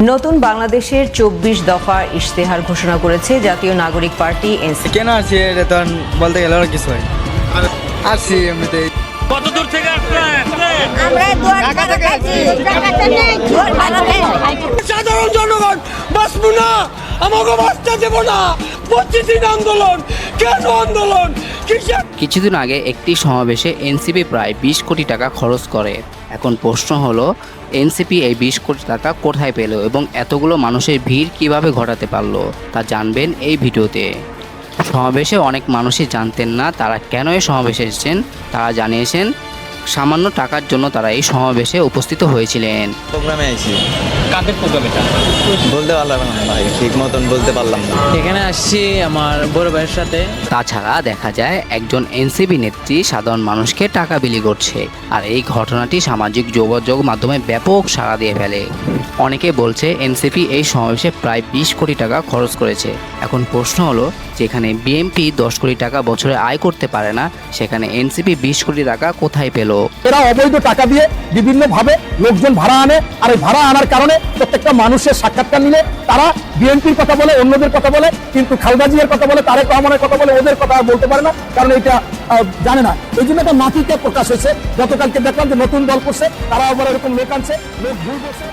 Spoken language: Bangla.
নতুন বাংলাদেশের ২৪ দফার ইশতেহার ঘোষণা করেছে জাতীয় নাগরিক পার্টি এনসিপি। কেন আসছি এটা তো বলতে গেলে আর কিছু হয় আসছি এমনিতে। কত দূর থেকে আসলেন? ঢাকা থেকে আসছি। সাধারণ জনগণ বাঁচবো না, আমাকে বাঁচতে দেবো না। 25 দিন আন্দোলন, কেন আন্দোলন, কিসের? কিছুদিন আগে একটি সমাবেশে এনসিপি প্রায় 20 কোটি টাকা খরচ করে। এখন প্রশ্ন হলো, এনসিপি এই 20 কোটি টাকা কোথায় পেল এবং এতগুলো মানুষের ভিড় কিভাবে ঘটাতে পারলো তা জানবেন এই ভিডিওতে। সমাবেশে অনেক মানুষই জানতেন না তারা কেন এই সমাবেশে এসেছেন। তারা জানিয়েছেন সামান্য টাকার জন্য তারা এই সমাবেশে উপস্থিত হয়েছিলেন। প্রোগ্রামে আইছি, কাদের প্রোগ্রাম এটা? বলতে পারলাম না ভাই, ঠিক মতন বলতে পারলাম না। এখানে আসছি আমার বড় ভাইয়ের সাথে। তাছাড়া দেখা যায় একজন এনসিপি নেত্রী সাধারণ মানুষকে টাকা বিলি করছে, আর এই ঘটনাটি সামাজিক যোগাযোগ মাধ্যমে ব্যাপক সাড়া দিয়ে ফেলে। অনেকে বলছে এনসিপি এই সমাবেশে প্রায় 20 কোটি টাকা খরচ করেছে। এখন প্রশ্ন হলো, যেখানে বিএনপি 10 কোটি টাকা বছরে আয় করতে পারে না, সেখানে এনসিপি 20 কোটি টাকা কোথায় পেল? এরা অবৈধ টাকা দিয়ে বিভিন্নভাবে লোকজন ভাড়া আনে, আর এই ভাড়া আনার কারণে প্রত্যেকটা মানুষের সাক্ষাৎকার নিলে তারা বিএনপির কথা বলে, অন্যদের কথা বলে, কিন্তু খালেদা জিয়ার কথা বলে, তারেক রহমানের কথা বলে, ওদের কথা আর বলতে পারে না, কারণ এটা জানে না। এই জন্য একটা নাতিকে প্রকাশ হয়েছে। গতকালকে দেখলাম যে নতুন দল করছে, তারা আবার এরকম লোক আনছে, লোক ভুল করছে।